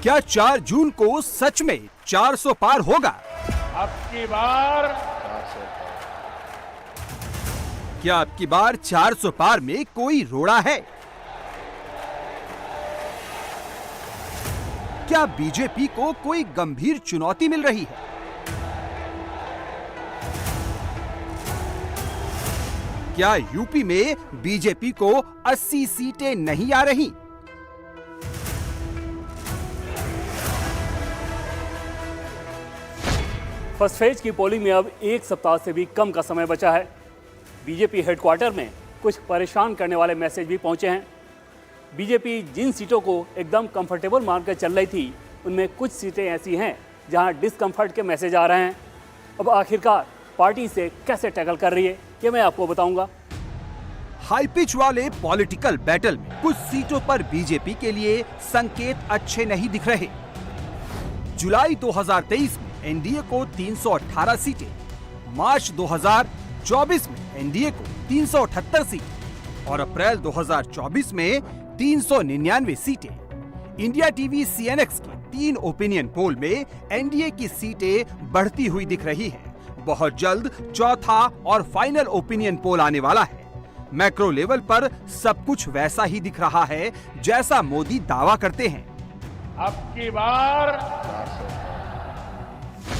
क्या 4 जून को सच में 400 पार होगा? अब की बार क्या अब की बार 400 पार में कोई रोड़ा है? क्या बीजेपी को कोई गंभीर चुनौती मिल रही है? क्या यूपी में बीजेपी को 80 सीटें नहीं आ रही? फर्स्ट फेज की पोलिंग में अब एक सप्ताह से भी कम का समय बचा है। बीजेपी हेडक्वार्टर में कुछ परेशान करने वाले मैसेज भी पहुंचे हैं। बीजेपी जिन सीटों को एकदम कंफर्टेबल मानकर चल रही थी, उनमें कुछ सीटें ऐसी हैं जहां डिस्कम्फर्ट के मैसेज आ रहे हैं। अब आखिरकार पार्टी इसे कैसे टैकल कर रही है, ये मैं आपको बताऊंगा। हाई पिच वाले पॉलिटिकल बैटल में कुछ सीटों पर बीजेपी के लिए संकेत अच्छे नहीं दिख रहे। जुलाई 2023 में एनडीए को 318 सीटें, मार्च 2024 में एनडीए को 378 सीटें और अप्रैल 2024 में 399 सीटें। इंडिया टीवी सीएनएक्स की 3 ओपिनियन पोल में एनडीए की सीटें बढ़ती हुई दिख रही हैं। बहुत जल्द चौथा और फाइनल ओपिनियन पोल आने वाला है। मैक्रो लेवल पर सब कुछ वैसा ही दिख रहा है जैसा मोदी दावा करते हैं। अब की बार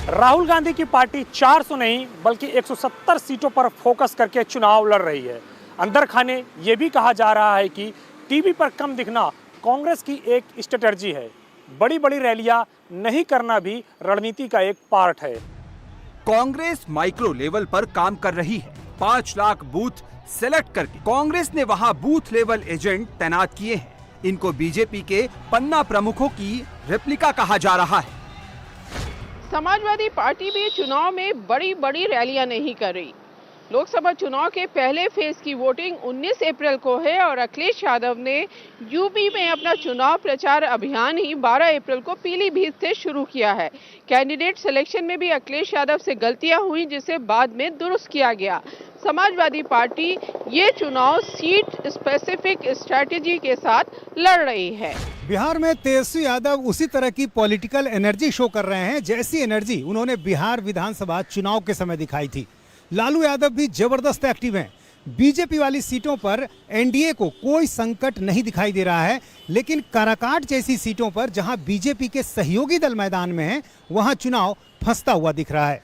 राहुल गांधी की पार्टी 400 नहीं बल्कि 170 सीटों पर फोकस करके चुनाव लड़ रही है। अंदर खाने ये भी कहा जा रहा है कि टीवी पर कम दिखना कांग्रेस की एक स्ट्रेटजी है। बड़ी बड़ी रैलियां नहीं करना भी रणनीति का एक पार्ट है। कांग्रेस माइक्रो लेवल पर काम कर रही है। 5 लाख बूथ सेलेक्ट करके कांग्रेस ने वहां बूथ लेवल एजेंट तैनात किए हैं। इनको बीजेपी के पन्ना प्रमुखों की रेप्लिका कहा जा रहा है। समाजवादी पार्टी भी चुनाव में बड़ी बड़ी रैलियां नहीं कर रही। लोकसभा चुनाव के पहले फेज की वोटिंग 19 अप्रैल को है और अखिलेश यादव ने यूपी में अपना चुनाव प्रचार अभियान ही 12 अप्रैल को पीलीभीत से शुरू किया है। कैंडिडेट सिलेक्शन में भी अखिलेश यादव से गलतियां हुई, जिसे बाद में दुरुस्त किया गया। समाजवादी पार्टी ये चुनाव सीट स्पेसिफिक स्ट्रेटेजी के साथ लड़ रही है। बिहार में तेजस्वी यादव उसी तरह की पॉलिटिकल एनर्जी शो कर रहे हैं जैसी एनर्जी उन्होंने बिहार विधानसभा चुनाव के समय दिखाई थी। लालू यादव भी जबरदस्त एक्टिव हैं। बीजेपी वाली सीटों पर एनडीए को कोई संकट नहीं दिखाई दे रहा है, लेकिन काराकाट जैसी सीटों पर जहां बीजेपी के सहयोगी दल मैदान में हैं, वहां चुनाव फंसता हुआ दिख रहा है।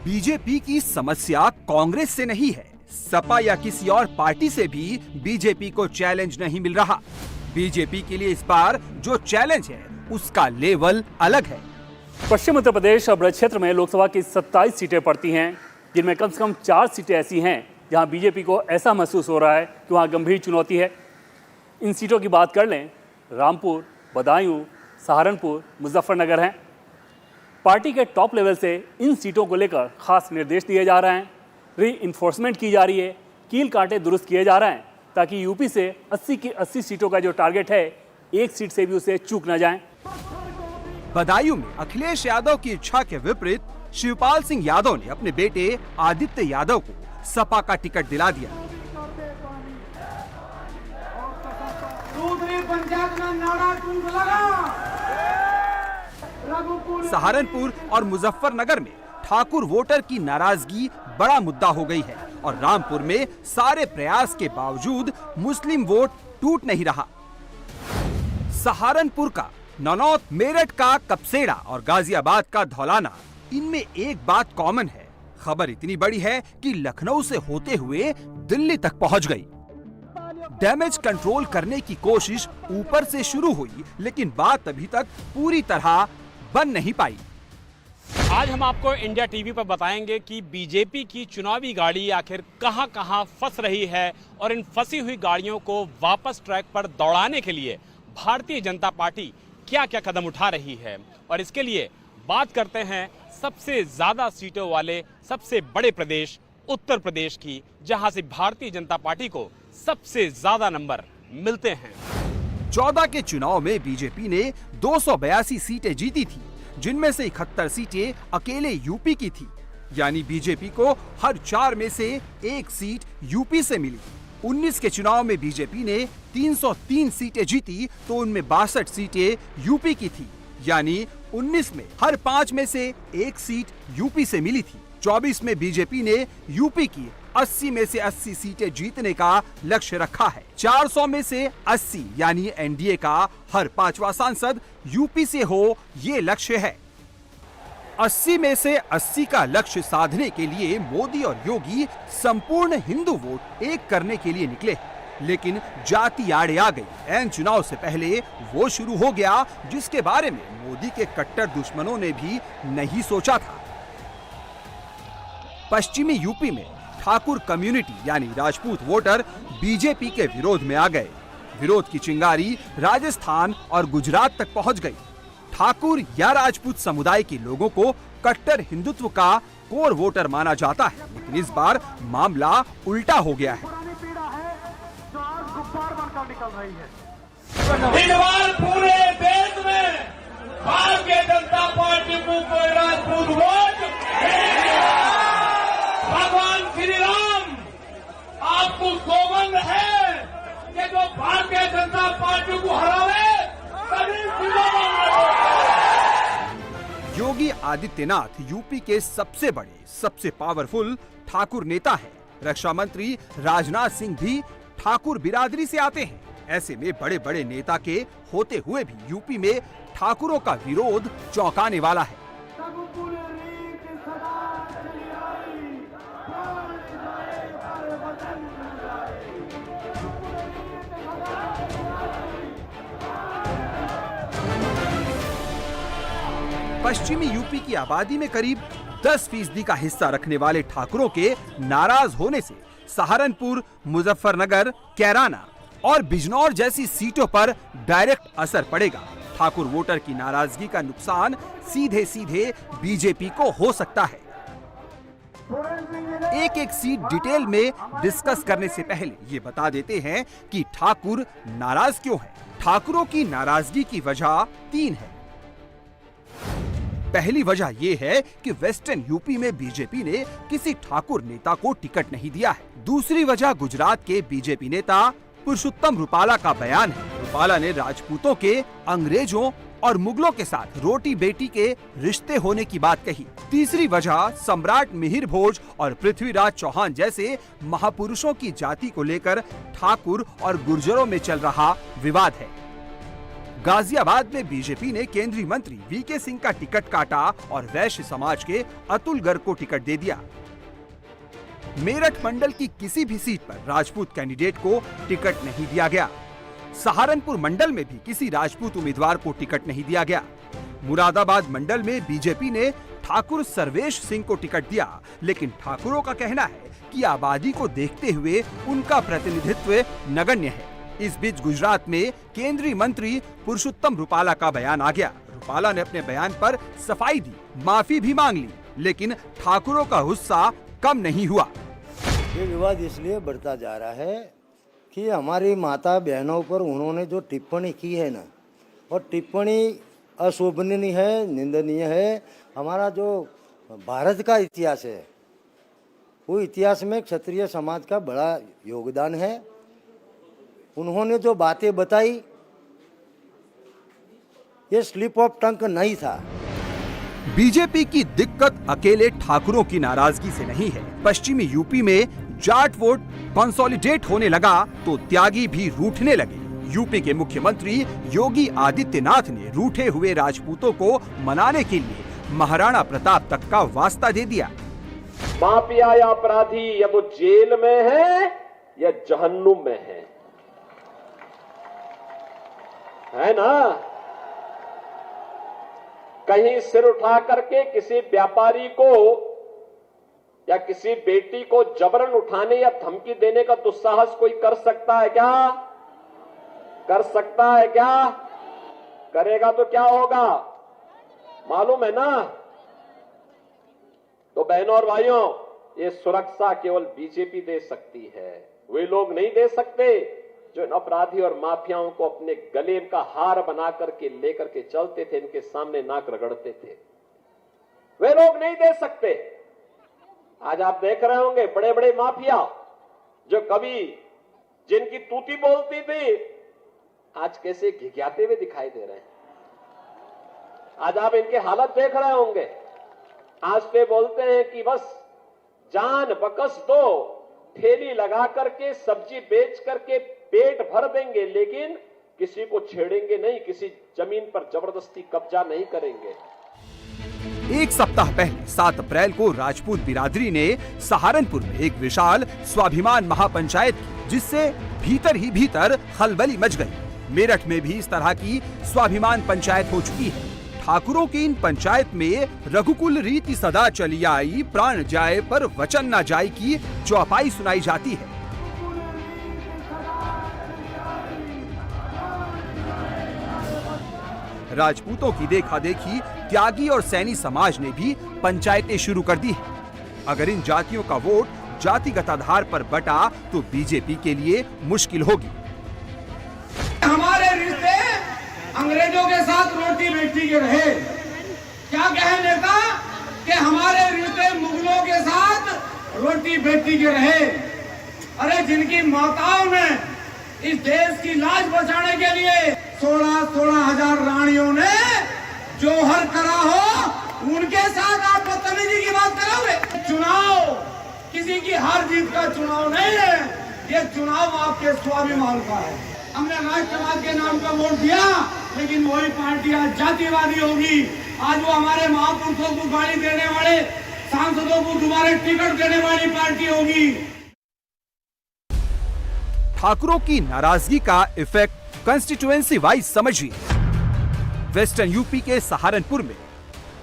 बीजेपी की समस्या कांग्रेस से नहीं है। सपा या किसी और पार्टी से भी बीजेपी को चैलेंज नहीं मिल रहा। बीजेपी के लिए इस बार जो चैलेंज है उसका लेवल अलग है। पश्चिम उत्तर प्रदेश और ब्रज क्षेत्र में लोकसभा की 27 सीटें पड़ती हैं, जिनमें कम से कम 4 सीटें ऐसी हैं जहां बीजेपी को ऐसा महसूस हो रहा है कि वहां गंभीर चुनौती है। इन सीटों की बात कर लें, रामपुर, बदायूं, सहारनपुर, मुजफ्फरनगर हैं। पार्टी के टॉप लेवल से इन सीटों को लेकर खास निर्देश दिए जा रहे हैं। री इन्फोर्समेंट की जा रही है, कील कांटे दुरुस्त किए जा रहे हैं ताकि यूपी से 80 की 80 सीटों का जो टारगेट है, एक सीट से भी उसे चूक न जाए। बदायूं में अखिलेश यादव की इच्छा के विपरीत शिवपाल सिंह यादव ने अपने बेटे आदित्य यादव को सपा का टिकट दिला दिया। सहारनपुर और मुजफ्फरनगर में ठाकुर वोटर की नाराजगी बड़ा मुद्दा हो गई है और रामपुर में सारे प्रयास के बावजूद मुस्लिम वोट टूट नहीं रहा। सहारनपुर का नौनौत, मेरठ का कपसेड़ा और गाजियाबाद का धौलाना, इनमें एक बात कॉमन है। खबर इतनी बड़ी है कि लखनऊ से होते हुए दिल्ली तक पहुंच गई। डैमेज कंट्रोल करने की कोशिश ऊपर से शुरू हुई, लेकिन बात अभी तक पूरी तरह बन नहीं पाई। आज हम आपको इंडिया टीवी पर बताएंगे कि बीजेपी की चुनावी गाड़ी आखिर कहां-कहां फंस रही है और इन फंसी हुई गाड़ियों को वापस ट्रैक पर दौड़ाने के लिए भारतीय जनता पार्टी क्या-क्या कदम उठा रही है। और इसके लिए बात करते हैं सबसे ज्यादा सीटों वाले सबसे बड़े प्रदेश उत्तर प्रदेश की, जहां से भारतीय जनता पार्टी को सबसे ज्यादा नंबर मिलते हैं। 14 के चुनाव में बीजेपी ने 282 सीटें जीती थी, जिनमें से 71 सीटें अकेले यूपी की थी। यानी बीजेपी को हर 4 में से 1 सीट यूपी से मिली। 19 के चुनाव में बीजेपी ने 303 सीटें जीती तो उनमें 62 सीटें यूपी की थी, यानी 19 में हर 5 में से एक सीट यूपी से मिली थी। 24 में बीजेपी ने यूपी की 80 में से 80 सीटें जीतने का लक्ष्य रखा है। 400 में से 80 यानी एनडीए का हर 5वां सांसद यूपी से हो, ये लक्ष्य है। 80 में से 80 का लक्ष्य साधने के लिए मोदी और योगी संपूर्ण हिंदू वोट एक करने के लिए निकले, लेकिन जाति आड़े आ गई। ऐन चुनाव से पहले वो शुरू हो गया जिसके बारे में मोदी के कट्टर दुश्मनों ने भी नहीं सोचा था। पश्चिमी यूपी में ठाकुर कम्युनिटी यानी राजपूत वोटर बीजेपी के विरोध में आ गए। विरोध की चिंगारी राजस्थान और गुजरात तक पहुंच गई। ठाकुर या राजपूत समुदाय के लोगों को कट्टर हिंदुत्व का कोर वोटर माना जाता है, लेकिन इस बार मामला उल्टा हो गया है। इस बार पूरे देश में भारतीय जनता पार्टी को कोई राजपूत वोट भगवान श्री राम आपको सौगंध है कि जो भारतीय जनता पार्टी को हरावे सभी योगी आदित्यनाथ यूपी के सबसे बड़े, सबसे पावरफुल ठाकुर नेता हैं। रक्षा मंत्री राजनाथ सिंह भी ठाकुर बिरादरी से आते हैं। ऐसे में बड़े बड़े नेता के होते हुए भी यूपी में ठाकुरों का विरोध चौंकाने वाला है। पश्चिमी यूपी की आबादी में करीब 10% का हिस्सा रखने वाले ठाकुरों के नाराज होने से सहारनपुर, मुजफ्फरनगर, कैराना और बिजनौर जैसी सीटों पर डायरेक्ट असर पड़ेगा। ठाकुर वोटर की नाराजगी का नुकसान सीधे सीधे बीजेपी को हो सकता है। एक एक सीट डिटेल में डिस्कस करने से पहले ये बता देते हैं कि ठाकुर नाराज क्यों है। ठाकुरों की नाराजगी की वजह 3 है। पहली वजह यह है कि वेस्टर्न यूपी में बीजेपी ने किसी ठाकुर नेता को टिकट नहीं दिया है। दूसरी वजह गुजरात के बीजेपी नेता पुरुषोत्तम रुपाला का बयान है। रुपाला ने राजपूतों के अंग्रेजों और मुगलों के साथ रोटी बेटी के रिश्ते होने की बात कही। तीसरी वजह सम्राट मिहिर भोज और पृथ्वीराज चौहान जैसे महापुरुषों की जाति को लेकर ठाकुर और गुर्जरों में चल रहा विवाद है। गाजियाबाद में बीजेपी ने केंद्रीय मंत्री वीके सिंह का टिकट काटा और वैश्य समाज के अतुल गर्ग को टिकट दे दिया। मेरठ मंडल की किसी भी सीट पर राजपूत कैंडिडेट को टिकट नहीं दिया गया। सहारनपुर मंडल में भी किसी राजपूत उम्मीदवार को टिकट नहीं दिया गया। मुरादाबाद मंडल में बीजेपी ने ठाकुर सर्वेश सिंह को टिकट दिया, लेकिन ठाकुरों का कहना है कि आबादी को देखते हुए उनका प्रतिनिधित्व नगण्य है। इस बीच गुजरात में केंद्रीय मंत्री पुरुषोत्तम रुपाला का बयान आ गया। रुपाला ने अपने बयान पर सफाई दी, माफी भी मांग ली, लेकिन ठाकुरों का गुस्सा कम नहीं हुआ। ये विवाद इसलिए बढ़ता जा रहा है कि हमारी माता बहनों पर उन्होंने जो टिप्पणी की है ना, और टिप्पणी अशोभनीय है, निंदनीय है। हमारा जो भारत का इतिहास है, वो इतिहास में क्षत्रिय समाज का बड़ा योगदान है। उन्होंने जो बातें बताई, ये स्लिप ऑफ टंग नहीं था। बीजेपी की दिक्कत अकेले ठाकुरों की नाराजगी से नहीं है। पश्चिमी यूपी में जाट वोट कंसोलिडेट होने लगा तो त्यागी भी रूठने लगे। यूपी के मुख्यमंत्री योगी आदित्यनाथ ने रूठे हुए राजपूतों को मनाने के लिए महाराणा प्रताप तक का वास्ता दे दिया। माफिया या अपराधी या वो जेल में है या जहन्नुम में है ना। कहीं सिर उठा करके किसी व्यापारी को या किसी बेटी को जबरन उठाने या धमकी देने का दुस्साहस कोई कर सकता है क्या? कर सकता है क्या? करेगा तो क्या होगा मालूम है ना। तो बहनों और भाइयों, ये सुरक्षा केवल बीजेपी दे सकती है। वे लोग नहीं दे सकते जो इन अपराधी और माफियाओं को अपने गले का हार बना करके लेकर के चलते थे, इनके सामने नाक रगड़ते थे। वे लोग नहीं दे सकते। आज आप देख रहे होंगे बड़े बड़े माफिया जो कभी जिनकी तूती बोलती थी, आज कैसे घिघियाते हुए दिखाई दे रहे हैं। आज आप इनके हालत देख रहे होंगे। आज पे बोलते हैं कि बस जान बकस दो, ठेली लगा करके सब्जी बेच करके पेट भर देंगे, लेकिन किसी को छेड़ेंगे नहीं, किसी जमीन पर जबरदस्ती कब्जा नहीं करेंगे। एक सप्ताह पहले 7 अप्रैल को राजपूत बिरादरी ने सहारनपुर में एक विशाल स्वाभिमान महापंचायत की, जिससे भीतर ही भीतर खलबली मच गई। मेरठ में भी इस तरह की स्वाभिमान पंचायत हो चुकी है। ठाकुरों की इन पंचायत में रघुकुल रीति सदा चली आई, प्राण जाए पर वचन न जाए की चौपाई सुनाई जाती है। राजपूतों की देखा देखी त्यागी और सैनी समाज ने भी पंचायतें शुरू कर दी है। अगर इन जातियों का वोट जातिगत आधार पर बटा तो बीजेपी के लिए मुश्किल होगी। हमारे रिश्ते अंग्रेजों के साथ रोटी बेटी के रहे। क्या कहे नेता कि हमारे रिश्ते मुगलों के साथ रोटी बेटी के रहे। अरे जिनकी माताओं ने इस देश की लाज बचाने के लिए 16 हजार रानियों ने जोहर करा हो, उनके साथ आप बदतमीजी की बात करोगे। चुनाव किसी की हार जीत का चुनाव नहीं है, ये चुनाव आपके स्वाभिमान का है। हमने राष्ट्रवाद के नाम का वोट दिया, लेकिन वही पार्टी आज जातिवादी होगी। आज वो हमारे महापुरुषों को गाड़ी देने वाले सांसदों को दोबारा टिकट देने वाली पार्टी होगी। ठाकुरों की नाराजगी का इफेक्ट कंस्टिट्यूएंसी वाइज समझिए। वेस्टर्न यूपी के सहारनपुर में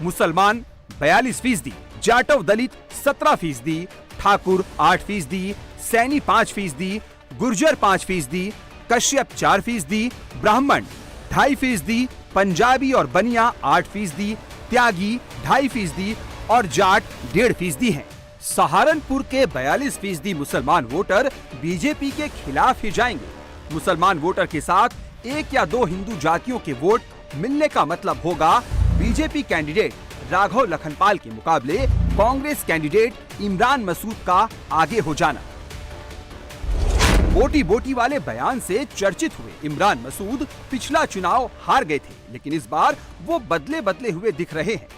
मुसलमान 42%, जाटव दलित 17%, ठाकुर 8%, सैनी 5%, गुर्जर 5%, कश्यप 4%, ब्राह्मण 2.5%, पंजाबी और बनिया 8%, त्यागी 2.5% और जाट 1.5% हैं। सहारनपुर के 42% मुसलमान वोटर बीजेपी के खिलाफ ही जाएंगे। मुसलमान वोटर के साथ 1 या 2 हिंदू जातियों के वोट मिलने का मतलब होगा बीजेपी कैंडिडेट राघव लखनपाल के मुकाबले कांग्रेस कैंडिडेट इमरान मसूद का आगे हो जाना। बोटी बोटी वाले बयान से चर्चित हुए इमरान मसूद पिछला चुनाव हार गए थे, लेकिन इस बार वो बदले हुए दिख रहे हैं।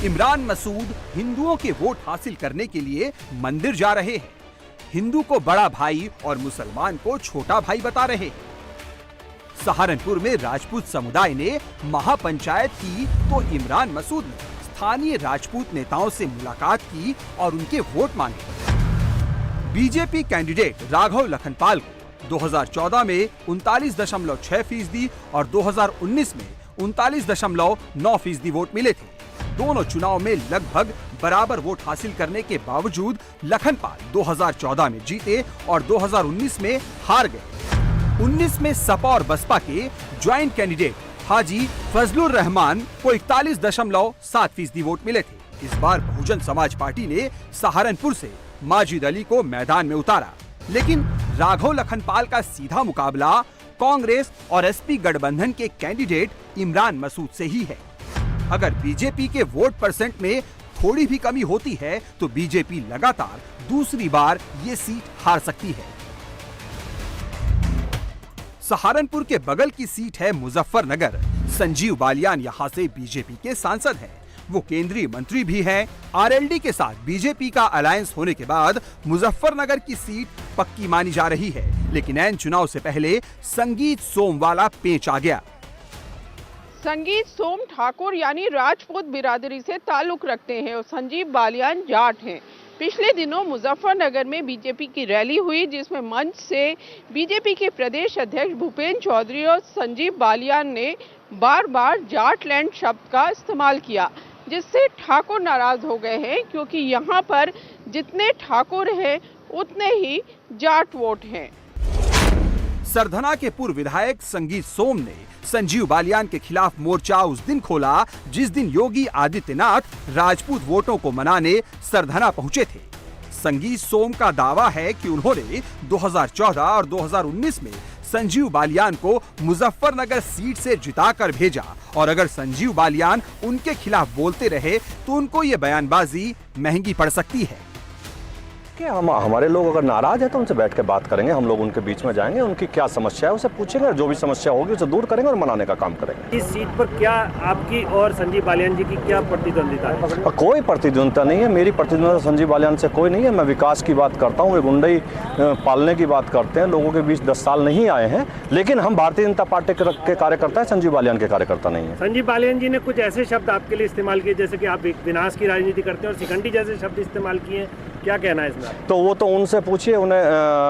इमरान मसूद हिंदुओं के वोट हासिल करने के लिए मंदिर जा रहे हैं, हिंदू को बड़ा भाई और मुसलमान को छोटा भाई बता रहे हैं। सहारनपुर में राजपूत समुदाय ने महापंचायत की तो इमरान मसूद ने स्थानीय राजपूत नेताओं से मुलाकात की और उनके वोट मांगे। बीजेपी कैंडिडेट राघव लखनपाल को 2014 में 39.6% और 2019 में 39.9% वोट मिले थे। दोनों चुनाव में लगभग बराबर वोट हासिल करने के बावजूद लखनपाल 2014 में जीते और 2019 में हार गए। 19 में सपा और बसपा के ज्वाइंट कैंडिडेट हाजी फजलुर रहमान को 41.7% वोट मिले थे। इस बार बहुजन समाज पार्टी ने सहारनपुर से माजिद अली को मैदान में उतारा, लेकिन राघव लखनपाल का सीधा मुकाबला कांग्रेस और एसपी गठबंधन के कैंडिडेट इमरान मसूद से ही है। अगर बीजेपी के वोट परसेंट में थोड़ी भी कमी होती है तो बीजेपी लगातार दूसरी बार ये सीट हार सकती है। सहारनपुर के बगल की सीट है मुजफ्फरनगर। संजीव बालियान यहां से बीजेपी के सांसद हैं। वो केंद्रीय मंत्री भी हैं। आरएलडी के साथ बीजेपी का अलायंस होने के बाद मुजफ्फरनगर की सीट पक्की मानी जा रही है, लेकिन ऐन चुनाव से पहले संगीत सोम वाला पेंच आ गया। संगीत सोम ठाकुर यानी राजपूत बिरादरी से ताल्लुक रखते हैं और संजीव बालियान जाट हैं। पिछले दिनों मुजफ्फरनगर में बीजेपी की रैली हुई, जिसमें मंच से बीजेपी के प्रदेश अध्यक्ष भूपेंद्र चौधरी और संजीव बालियान ने बार बार जाटलैंड शब्द का इस्तेमाल किया, जिससे ठाकुर नाराज हो गए हैं, क्योंकि यहाँ पर जितने ठाकुर हैं उतने ही जाट वोट हैं। सरधना के पूर्व विधायक संगीत सोम ने संजीव बालियान के खिलाफ मोर्चा उस दिन खोला जिस दिन योगी आदित्यनाथ राजपूत वोटों को मनाने सरधना पहुंचे थे। संगीत सोम का दावा है कि उन्होंने 2014 और 2019 में संजीव बालियान को मुजफ्फरनगर सीट से जिताकर भेजा और अगर संजीव बालियान उनके खिलाफ बोलते रहे तो उनको ये बयानबाजी महंगी पड़ सकती है। कि हमारे लोग अगर नाराज है तो उनसे बैठ के बात करेंगे, हम लोग उनके बीच में जाएंगे, उनकी क्या समस्या है उसे पूछेंगे, जो भी समस्या होगी उसे दूर करेंगे और मनाने का काम करेंगे। इस सीट पर क्या आपकी और संजीव बालियान जी की क्या प्रतिद्वंदिता है? कोई प्रतिद्वंदिता नहीं है, मेरी प्रतिद्वंदिता संजीव बालियान से कोई नहीं है। मैं विकास की बात करता हूँ, वे गुंडई पालने की बात करते हैं, लोगों के बीच 10 साल नहीं आए हैं, लेकिन हम भारतीय जनता पार्टी के कार्यकर्ता हैं, संजीव बालियान के कार्यकर्ता नहीं है। संजीव बालियान जी ने कुछ ऐसे शब्द आपके लिए इस्तेमाल किए जैसे कि आप विनाश की राजनीति करते हैं और शिखंडी जैसे शब्द इस्तेमाल किए, क्या कहना है इसमें? तो वो तो उनसे पूछिए उन्हें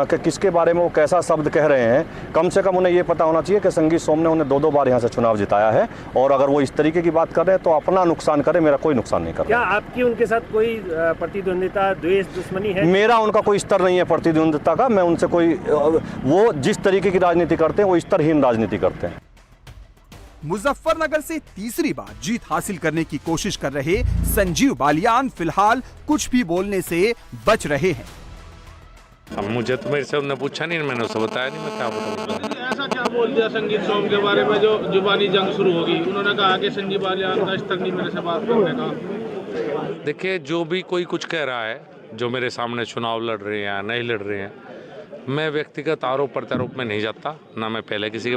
कि किसके बारे में वो कैसा शब्द कह रहे हैं। कम से कम उन्हें ये पता होना चाहिए कि संगीत सोम ने उन्हें 2-2 बार यहाँ से चुनाव जिताया है, और अगर वो इस तरीके की बात कर रहे हैं तो अपना नुकसान करे, मेरा कोई नुकसान नहीं कर। क्या आपकी उनके साथ कोई प्रतिद्वंदिता, द्वेष, दुश्मनी है? मेरा उनका कोई स्तर नहीं है प्रतिद्वंदिता का। मैं उनसे कोई, वो जिस तरीके की राजनीति करते हैं वो स्तरहीन राजनीति करते हैं। मुजफ्फरनगर से तीसरी बार जीत हासिल करने की कोशिश कर रहे संजीव बालियान फिलहाल कुछ भी बोलने से बच रहे हैं। अब मुझे तो मेरे से उन्होंने पूछा नहीं, मैंने उसे बताया नहीं, मैं क्या बताऊँ। ऐसा क्या बोल दिया संगीत सोम के बारे में जो जुबानी जंग शुरू होगी? उन्होंने कहा कि संजीव बालियान का स्तर नहीं मेरे से बात करने का। देखिए, जो भी कोई कुछ कह रहा है, जो मेरे सामने चुनाव लड़ रहे हैं या नहीं लड़ रहे हैं, मैं व्यक्तिगत आरोप प्रत्यारोप में नहीं जाता। ना मैं पहले किसी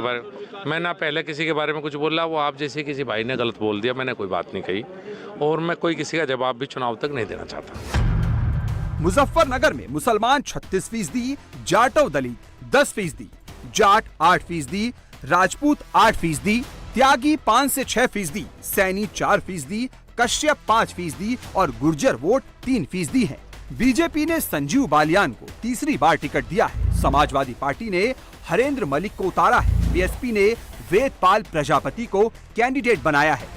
के बारे में कुछ बोला। वो आप जैसे किसी भाई ने गलत बोल दिया, मैंने कोई बात नहीं कही, और मैं कोई किसी का जवाब भी चुनाव तक नहीं देना चाहता। मुजफ्फरनगर में मुसलमान 36%, जाटव दलित 10%, जाट 8%, राजपूत 8%, त्यागी 5 से 6%, सैनी 4%, कश्यप 5% और गुर्जर वोट 3% हैं। बीजेपी ने संजीव बालियान को तीसरी बार टिकट दिया है। समाजवादी पार्टी ने हरेंद्र मलिक को उतारा है। बीएसपी ने वेदपाल प्रजापति को कैंडिडेट बनाया है।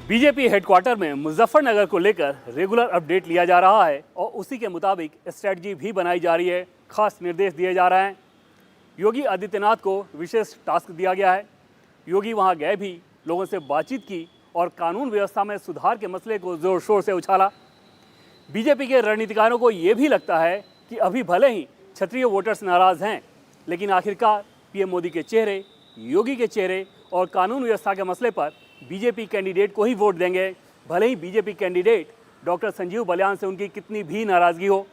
बीजेपी हेडक्वार्टर में मुजफ्फरनगर को लेकर रेगुलर अपडेट लिया जा रहा है और उसी के मुताबिक स्ट्रेटजी भी बनाई जा रही है। खास निर्देश दिए जा रहे हैं। योगी आदित्यनाथ को विशेष टास्क दिया गया है। योगी वहां गए भी, लोगों से बातचीत की और कानून व्यवस्था में सुधार के मसले को जोर शोर से उछाला। बीजेपी के रणनीतिकारों को ये भी लगता है कि अभी भले ही क्षत्रिय वोटर्स नाराज हैं, लेकिन आखिरकार पीएम मोदी के चेहरे, योगी के चेहरे और कानून व्यवस्था के मसले पर बीजेपी कैंडिडेट को ही वोट देंगे, भले ही BJP candidate doctor Sanjeev Balyan से उनकी कितनी भी नाराज़गी हो।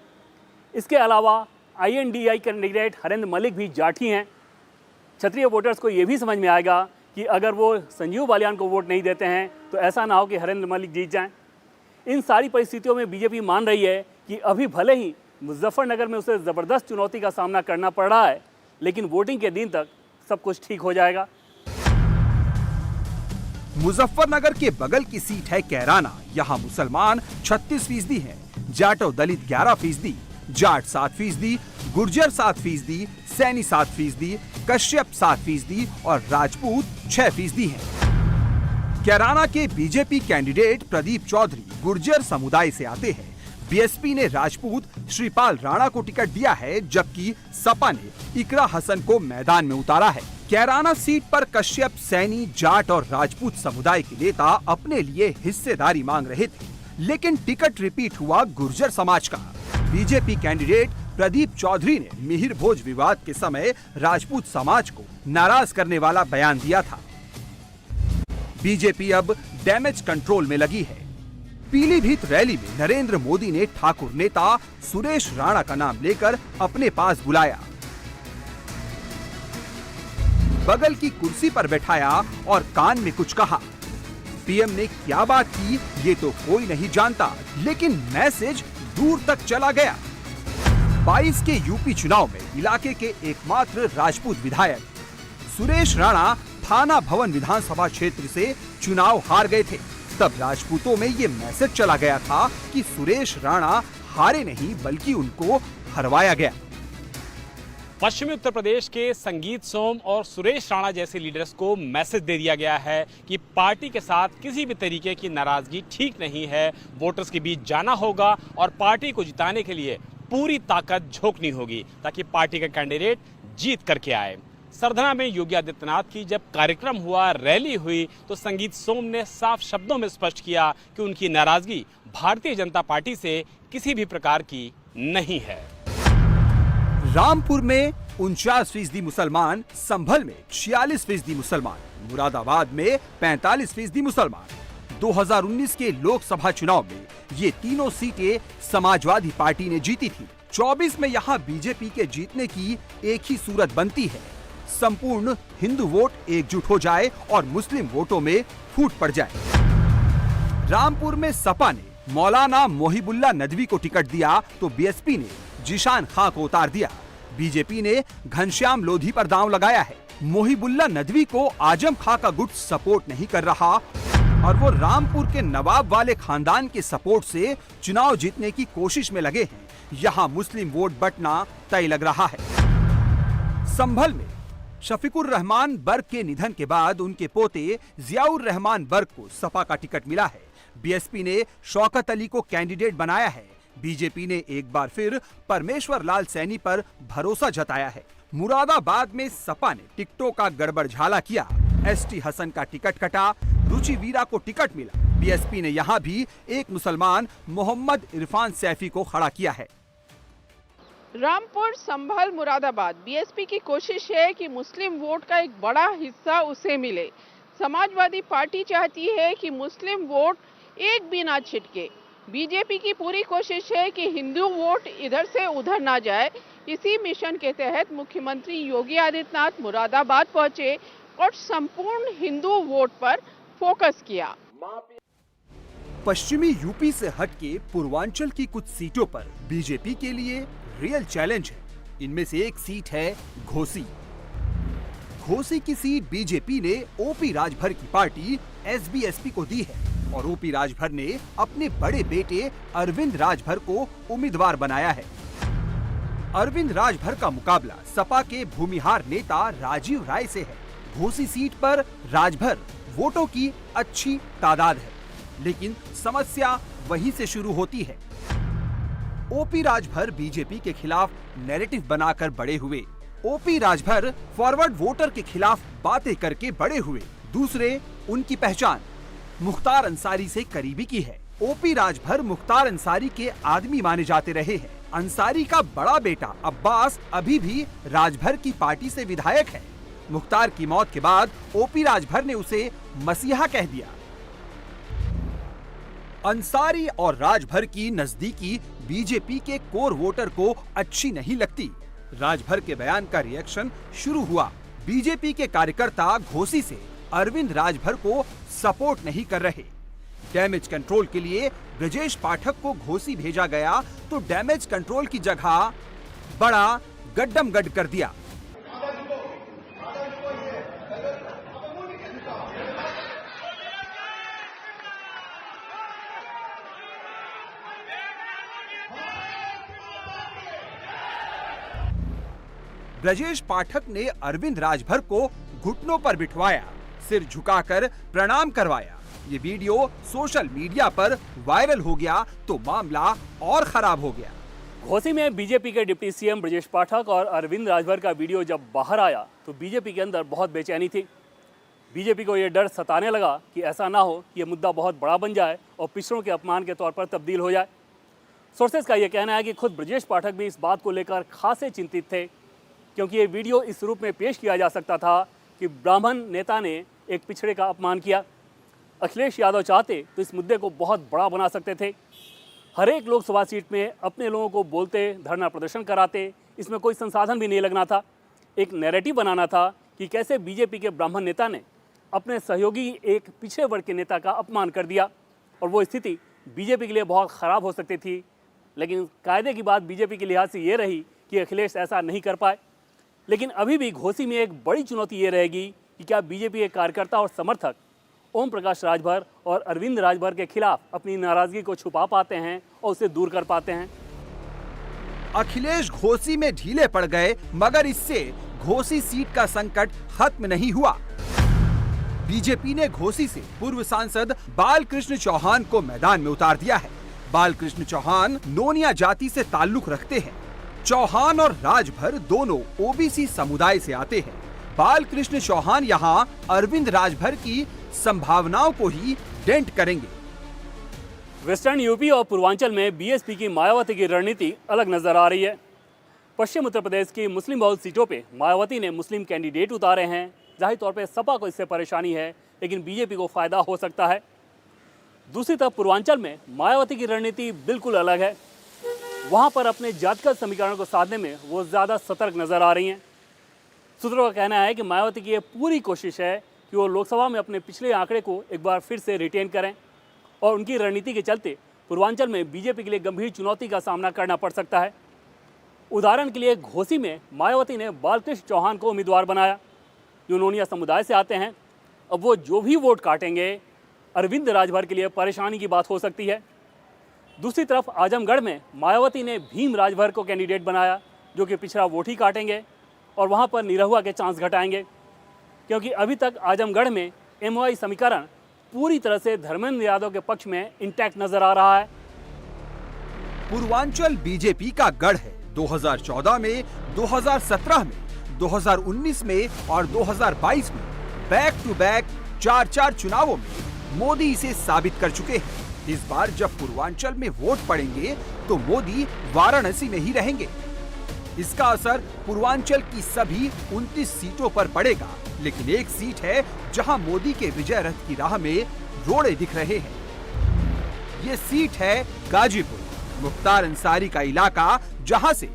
इसके अलावा INDI कैंडिडेट हरेंद्र मलिक भी जाठी हैं। क्षत्रिय वोटर्स को ये भी समझ में आएगा कि अगर वो संजीव बालियान को वोट नहीं देते हैं तो ऐसा ना हो कि हरेंद्र मलिक जीत जाएं। इन सारी परिस्थितियों में बीजेपी मान रही है कि अभी भले ही मुजफ्फरनगर में उसे ज़बरदस्त चुनौती का सामना करना पड़ रहा है, लेकिन वोटिंग के दिन तक सब कुछ ठीक हो जाएगा। मुजफ्फरनगर के बगल की सीट है कैराना। यहाँ मुसलमान 36% हैं, जाटव दलित 11%, जाट 7%, गुर्जर 7%, सैनी 7%, कश्यप 7% और राजपूत 6% हैं। कैराना के बीजेपी कैंडिडेट प्रदीप चौधरी गुर्जर समुदाय से आते हैं। बीएसपी ने राजपूत श्रीपाल राणा को टिकट दिया है, जबकि सपा ने इकरा हसन को मैदान में उतारा है। कैराना सीट पर कश्यप, सैनी, जाट और राजपूत समुदाय के नेता अपने लिए हिस्सेदारी मांग रहे थे, लेकिन टिकट रिपीट हुआ गुर्जर समाज का। बीजेपी कैंडिडेट प्रदीप चौधरी ने मिहिर भोज विवाद के समय राजपूत समाज को नाराज करने वाला बयान दिया था। बीजेपी अब डैमेज कंट्रोल में लगी है। पीलीभीत रैली में नरेंद्र मोदी ने ठाकुर नेता सुरेश राणा का नाम लेकर अपने पास बुलाया, बगल की कुर्सी पर बैठाया और कान में कुछ कहा। पीएम ने क्या बात की ये तो कोई नहीं जानता, लेकिन मैसेज दूर तक चला गया। 22 के यूपी चुनाव में इलाके के एकमात्र राजपूत विधायक सुरेश राणा थाना भवन विधानसभा क्षेत्र से चुनाव हार गए थे। तब राजपूतों में ये मैसेज चला गया था कि सुरेश राणा हारे नहीं बल्कि उनको हरवाया गया। पश्चिमी उत्तर प्रदेश के संगीत सोम और सुरेश राणा जैसे लीडर्स को मैसेज दे दिया गया है कि पार्टी के साथ किसी भी तरीके की नाराजगी ठीक नहीं है। वोटर्स के बीच जाना होगा और पार्टी को जिताने के लिए पूरी ताकत झोंकनी होगी ताकि पार्टी का कैंडिडेट जीत करके आए। सरधना में योगी आदित्यनाथ की जब कार्यक्रम हुआ, रैली हुई, तो संगीत सोम ने साफ शब्दों में स्पष्ट किया कि उनकी नाराजगी भारतीय जनता पार्टी से किसी भी प्रकार की नहीं है। रामपुर में 49% मुसलमान, संभल में 46% मुसलमान, मुरादाबाद में 45% मुसलमान, 2019 के लोकसभा चुनाव में ये तीनों सीटें समाजवादी पार्टी ने जीती थी। 24 में यहाँ बीजेपी के जीतने की एक ही सूरत बनती है, संपूर्ण हिंदू वोट एकजुट हो जाए और मुस्लिम वोटों में फूट पड़ जाए। रामपुर में सपा ने मौलाना मोहिबुल्ला नदवी को टिकट दिया तो बीएसपी ने जिशान खां को उतार दिया। बीजेपी ने घनश्याम लोधी पर दांव लगाया है। मोहिबुल्ला नदवी को आजम खां का गुट सपोर्ट नहीं कर रहा और वो रामपुर के नवाब वाले खानदान के सपोर्ट से चुनाव जीतने की कोशिश में लगे हैं। यहाँ मुस्लिम वोट बंटना तय लग रहा है। संभल में शफीकुर रहमान बर्ग के निधन के बाद उनके पोते जियाउर रहमान बर्ग को सपा का टिकट मिला है। बीएसपी ने शौकत अली को कैंडिडेट बनाया है। बीजेपी ने एक बार फिर परमेश्वर लाल सैनी पर भरोसा जताया है। मुरादाबाद में सपा ने टिकटों का गड़बड़ झाला किया। एसटी हसन का टिकट कटा, रुचि वीरा को टिकट मिला। बीएसपी ने यहाँ भी एक मुसलमान मोहम्मद इरफान सैफी को खड़ा किया है। रामपुर, संभल, मुरादाबाद बीएसपी की कोशिश है कि मुस्लिम वोट का एक बड़ा हिस्सा उसे मिले। समाजवादी पार्टी चाहती है कि मुस्लिम वोट एक भी ना छिटके। बीजेपी की पूरी कोशिश है कि हिंदू वोट इधर से उधर ना जाए। इसी मिशन के तहत मुख्यमंत्री योगी आदित्यनाथ मुरादाबाद पहुंचे और संपूर्ण हिंदू वोट पर फोकस किया। पश्चिमी यूपी से हटके पूर्वांचल की कुछ सीटों पर बीजेपी के लिए रियल चैलेंज है। इनमें से एक सीट है घोसी। घोसी की सीट बीजेपी ने ओपी राजभर की पार्टी एसबीएसपी को दी है और ओपी राजभर ने अपने बड़े बेटे अरविंद राजभर को उम्मीदवार बनाया है। अरविंद राजभर का मुकाबला सपा के भूमिहार नेता राजीव राय से है। घोसी सीट पर राजभर वोटों की अच्छी तादाद है, लेकिन समस्या वहीं से शुरू होती है। ओपी राजभर बीजेपी के खिलाफ नैरेटिव बनाकर बड़े हुए। ओपी राजभर फॉरवर्ड वोटर के खिलाफ बातें करके बड़े हुए। दूसरे, उनकी पहचान मुख्तार अंसारी से करीबी की है। ओपी राजभर मुख्तार अंसारी के आदमी माने जाते रहे हैं। अंसारी का बड़ा बेटा अब्बास अभी भी राजभर की पार्टी से विधायक है। मुख्तार की मौत के बाद ओपी राजभर ने उसे मसीहा कह दिया। अंसारी और राजभर की नजदीकी बीजेपी के कोर वोटर को अच्छी नहीं लगती। राजभर के बयान का रिएक्शन शुरू हुआ। बीजेपी के कार्यकर्ता घोसी से अरविंद राजभर को सपोर्ट नहीं कर रहे। डैमेज कंट्रोल के लिए ब्रजेश पाठक को घोसी भेजा गया तो डैमेज कंट्रोल की जगह बड़ा गड्डम गड कर दिया। ब्रजेश पाठक ने अरविंद राजभर को घुटनों पर बिठवाया, सिर झुकाकर प्रणाम करवाया। ये वीडियो सोशल मीडिया पर वायरल हो गया तो मामला और खराब हो गया। घोसी में बीजेपी के डिप्टी सीएम ब्रजेश पाठक और अरविंद राजभर का वीडियो जब बाहर आया तो बीजेपी के अंदर बहुत बेचैनी थी। बीजेपी को यह डर सताने लगा कि ऐसा ना हो कि यह मुद्दा बहुत बड़ा बन जाए और पिछड़ों के अपमान के तौर पर तब्दील हो जाए। सोर्सेज का यह कहना है कि खुद ब्रजेश पाठक भी इस बात को लेकर खासे चिंतित थे, क्योंकि ये वीडियो इस रूप में पेश किया जा सकता था कि ब्राह्मण नेता ने एक पिछड़े का अपमान किया। अखिलेश यादव चाहते तो इस मुद्दे को बहुत बड़ा बना सकते थे। हर एक लोकसभा सीट में अपने लोगों को बोलते, धरना प्रदर्शन कराते, इसमें कोई संसाधन भी नहीं लगना था। एक नैरेटिव बनाना था कि कैसे बीजेपी के ब्राह्मण नेता ने अपने सहयोगी एक पिछड़े वर्ग के नेता का अपमान कर दिया, और वो स्थिति बीजेपी के लिए बहुत ख़राब हो सकती थी। लेकिन कायदे की बात बीजेपी के लिहाज से ये रही कि अखिलेश ऐसा नहीं कर पाए। लेकिन अभी भी घोसी में एक बड़ी चुनौती ये रहेगी कि क्या बीजेपी के कार्यकर्ता और समर्थक ओम प्रकाश राजभर और अरविंद राजभर के खिलाफ अपनी नाराजगी को छुपा पाते हैं और उसे दूर कर पाते हैं। अखिलेश घोसी में ढीले पड़ गए, मगर इससे घोसी सीट का संकट खत्म नहीं हुआ। बीजेपी ने घोसी से पूर्व सांसद बालकृष्ण चौहान को मैदान में उतार दिया है। बालकृष्ण चौहान नोनिया जाति से ताल्लुक रखते हैं। चौहान और राजभर दोनों ओबीसी समुदाय से आते हैं। बालकृष्ण चौहान यहां अरविंद राजभर की संभावनाओं को ही डेंट करेंगे। वेस्टर्न यूपी और पूर्वांचल में बीएसपी की मायावती की रणनीति अलग नजर आ रही है। पश्चिम उत्तर प्रदेश की मुस्लिम बहुल सीटों पे मायावती ने मुस्लिम कैंडिडेट उतारे हैं। जाहिर तौर पे सपा को इससे परेशानी है, लेकिन बीजेपी को फायदा हो सकता है। दूसरी तरफ पूर्वांचल में मायावती की रणनीति बिल्कुल अलग है। वहां पर अपने जातिगत समीकरण को साधने में वो ज़्यादा सतर्क नजर आ रही हैं। सूत्रों का कहना है कि मायावती की ये पूरी कोशिश है कि वो लोकसभा में अपने पिछले आंकड़े को एक बार फिर से रिटेन करें और उनकी रणनीति के चलते पूर्वांचल में बीजेपी के लिए गंभीर चुनौती का सामना करना पड़ सकता है। उदाहरण के लिए घोसी में मायावती ने बालकृष्ण चौहान को उम्मीदवार बनाया, जो नोनिया समुदाय से आते हैं। अब वो जो भी वोट काटेंगे अरविंद राजभर के लिए परेशानी की बात हो सकती है। दूसरी तरफ आजमगढ़ में मायावती ने भीम राजभर को कैंडिडेट बनाया, जो कि पिछड़ा वोट ही काटेंगे और वहां पर निरहुआ के चांस घटाएंगे, क्योंकि अभी तक आजमगढ़ में एमओआई समीकरण पूरी तरह से धर्मेंद्र यादव के पक्ष में इंटैक्ट नजर आ रहा है। पूर्वांचल बीजेपी का गढ़ है। 2014 में, 2017 में, 2019 में और 2022 में बैक टू बैक 4 चुनावों में मोदी इसे साबित कर चुके हैं। इस बार जब पूर्वांचल में वोट पड़ेंगे तो मोदी वाराणसी में ही रहेंगे। इसका असर पूर्वांचल की सभी 29 सीटों पर पड़ेगा, लेकिन एक सीट है जहां मोदी के विजय रथ की राह में रोड़े दिख रहे हैं। ये सीट है गाजीपुर, मुख्तार अंसारी का इलाका, जहां से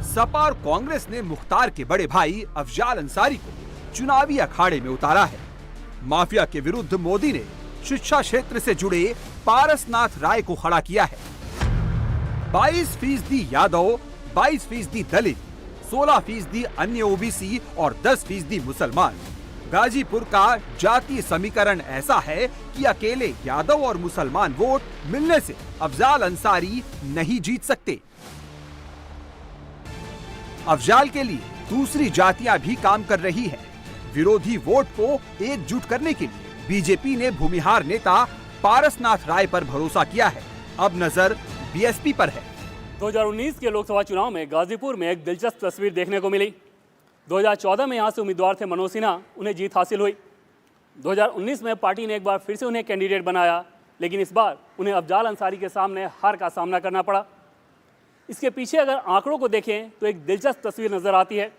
सपा और कांग्रेस ने मुख्तार के बड़े भाई अफजाल अंसारी को चुनावी अखाड़े में उतारा है। माफिया के विरुद्ध मोदी ने शिक्षा क्षेत्र से जुड़े पारसनाथ राय को खड़ा किया है। 22% यादव, 22% दलित, 16% अन्य ओबीसी और 10% मुसलमान। गाजीपुर का जातीय समीकरण ऐसा है कि अकेले यादव और मुसलमान वोट मिलने से अफजाल अंसारी नहीं जीत सकते। अफजाल के लिए दूसरी जातियां भी काम कर रही हैं। विरोधी वोट को एकजुट करने के लिए बीजेपी ने भूमिहार नेता पारसनाथ राय पर भरोसा किया है। अब नजर बीएसपी पर है। 2019 के लोकसभा चुनाव में गाजीपुर में एक दिलचस्प तस्वीर देखने को मिली। 2014 में यहां से उम्मीदवार थे मनोज सिन्हा, उन्हें जीत हासिल हुई। 2019 में पार्टी ने एक बार फिर से उन्हें कैंडिडेट बनाया, लेकिन इस बार उन्हें अफजाल अंसारी के सामने हार का सामना करना पड़ा। इसके पीछे अगर आंकड़ों को देखें तो एक दिलचस्प तस्वीर नजर आती है।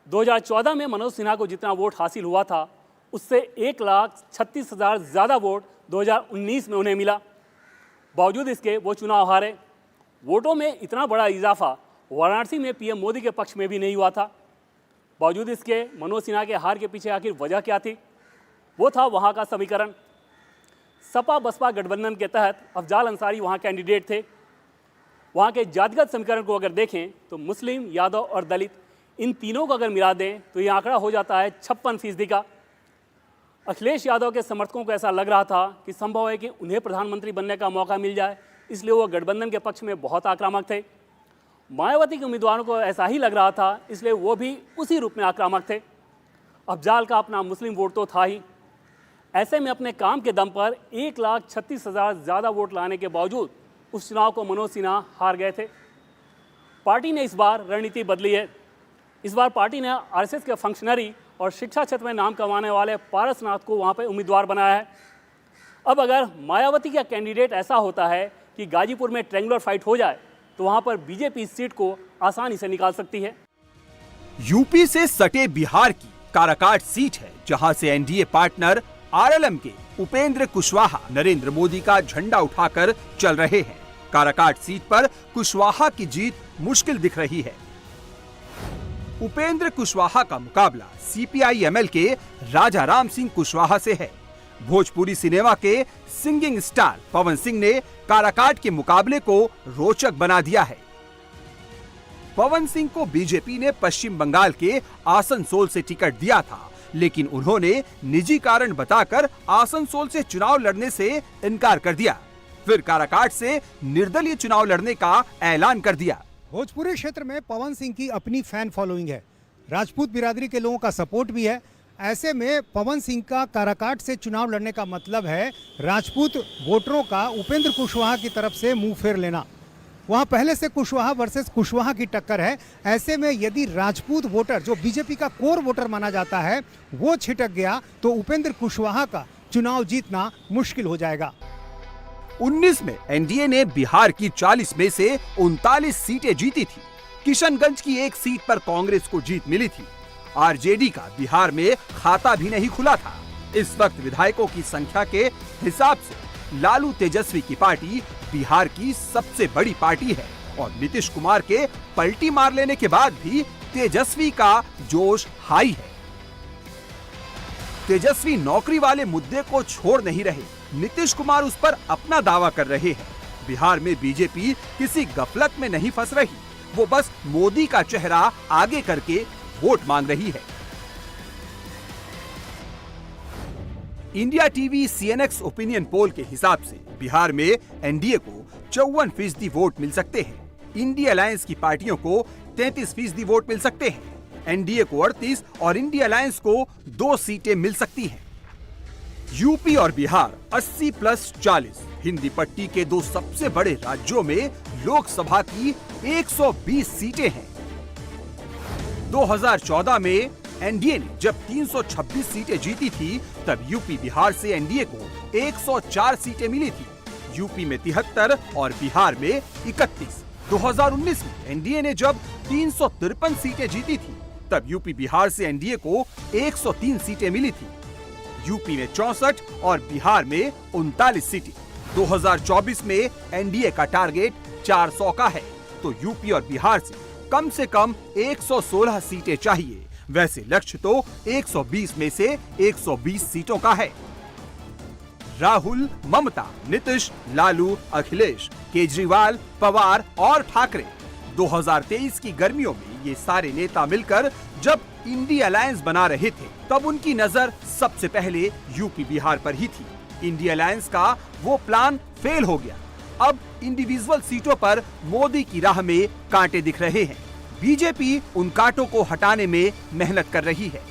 2014 में मनोज सिन्हा को जितना वोट हासिल हुआ था, उससे 1,36,000 ज़्यादा वोट 2019 में उन्हें मिला। बावजूद इसके वो चुनाव हारे। वोटों में इतना बड़ा इजाफा वाराणसी में पीएम मोदी के पक्ष में भी नहीं हुआ था। बावजूद इसके मनोज सिन्हा के हार के पीछे आखिर वजह क्या थी? वो था वहाँ का समीकरण। सपा बसपा गठबंधन के तहत अफजाल अंसारी वहाँ कैंडिडेट थे। वहाँ के जातिगत समीकरण को अगर देखें तो मुस्लिम, यादव और दलित, इन तीनों को अगर मिला दें तो ये आंकड़ा हो जाता है 56% का। अखिलेश यादव के समर्थकों को ऐसा लग रहा था कि संभव है कि उन्हें प्रधानमंत्री बनने का मौका मिल जाए, इसलिए वो गठबंधन के पक्ष में बहुत आक्रामक थे। मायावती के उम्मीदवारों को ऐसा ही लग रहा था, इसलिए वो भी उसी रूप में आक्रामक थे। अफजाल का अपना मुस्लिम वोट तो था ही। ऐसे में अपने काम के दम पर 1,36,000 ज़्यादा वोट लाने के बावजूद उस चुनाव को मनोज सिन्हा हार गए थे। पार्टी ने इस बार रणनीति बदली है। इस बार पार्टी ने आरएसएस के फंक्शनरी और शिक्षा क्षेत्र में नाम कमाने वाले पारसनाथ को वहाँ पर उम्मीदवार बनाया है। अब अगर मायावती का कैंडिडेट ऐसा होता है कि गाजीपुर में ट्रायंगुलर फाइट हो जाए तो वहाँ पर बीजेपी इस सीट को आसानी से निकाल सकती है। यूपी से सटे बिहार की काराकाट सीट है, जहां से एनडीए पार्टनर आरएलएम के उपेंद्र कुशवाहा नरेंद्र मोदी का झंडा उठाकर चल रहे हैं। काराकाट सीट पर कुशवाहा की जीत मुश्किल दिख रही है। उपेंद्र कुशवाहा का मुकाबला सीपीआई-एमएल के राजा राम सिंह कुशवाहा से है। भोजपुरी सिनेमा के सिंगिंग स्टार पवन सिंह ने काराकाट के मुकाबले को रोचक बना दिया है। पवन सिंह को बीजेपी ने पश्चिम बंगाल के आसनसोल से टिकट दिया था, लेकिन उन्होंने निजी कारण बताकर आसनसोल से चुनाव लड़ने से इनकार कर दिया। फिर काराकाट से निर्दलीय चुनाव लड़ने का ऐलान कर दिया। भोजपुरी क्षेत्र में पवन सिंह की अपनी फैन फॉलोइंग है, राजपूत बिरादरी के लोगों का सपोर्ट भी है। ऐसे में पवन सिंह का काराकाट से चुनाव लड़ने का मतलब है राजपूत वोटरों का उपेंद्र कुशवाहा की तरफ से मुंह फेर लेना। वहां पहले से कुशवाहा वर्सेस कुशवाहा की टक्कर है। ऐसे में यदि राजपूत वोटर, जो बीजेपी का कोर वोटर माना जाता है, वो छिटक गया तो उपेंद्र कुशवाहा का चुनाव जीतना मुश्किल हो जाएगा। 19 में एनडीए ने बिहार की 40 में से 39 सीटें जीती थी। किशनगंज की एक सीट पर कांग्रेस को जीत मिली थी। आरजेडी का बिहार में खाता भी नहीं खुला था। इस वक्त विधायकों की संख्या के हिसाब से लालू तेजस्वी की पार्टी बिहार की सबसे बड़ी पार्टी है और नीतीश कुमार के पलटी मार लेने के बाद भी तेजस्वी का जोश हाई है। तेजस्वी नौकरी वाले मुद्दे को छोड़ नहीं रहे, नीतीश कुमार उस पर अपना दावा कर रहे हैं। बिहार में बीजेपी किसी गफलत में नहीं फंस रही, वो बस मोदी का चेहरा आगे करके वोट मांग रही है। India TV CNX opinion poll के हिसाब से बिहार में एनडीए को 54% वोट मिल सकते हैं, इंडिया अलायंस की पार्टियों को 33% वोट मिल सकते हैं, एनडीए को 38 और इंडिया अलायंस को 2 सीटें मिल सकती हैं। यूपी और बिहार 80+40 हिंदी पट्टी के 2 सबसे बड़े राज्यों में लोकसभा की 120 सीटें हैं। 2014 में एनडीए ने जब 326 सीटें जीती थी, तब यूपी बिहार से एनडीए को 104 सीटें मिली थी, यूपी में 73 और बिहार में 31। 2019 में एनडीए ने जब 353 सीटें जीती थी, तब यूपी बिहार से एनडीए को 103 सीटें मिली थी, यूपी में 64 और बिहार में 39 सीटें। 2024 में एनडीए का टारगेट 400 का है, तो यूपी और बिहार से कम 116 सीटें चाहिए। वैसे लक्ष्य तो 120 में से 120 सीटों का है। राहुल, ममता, नीतीश, लालू, अखिलेश, केजरीवाल, पवार और ठाकरे 2023 की गर्मियों में ये सारे नेता मिलकर जब इंडिया अलायंस बना रहे थे, तब उनकी नजर सबसे पहले यूपी बिहार पर ही थी। इंडिया अलायंस का वो प्लान फेल हो गया। अब इंडिविजुअल सीटों पर मोदी की राह में कांटे दिख रहे हैं। बीजेपी उन कांटों को हटाने में मेहनत कर रही है।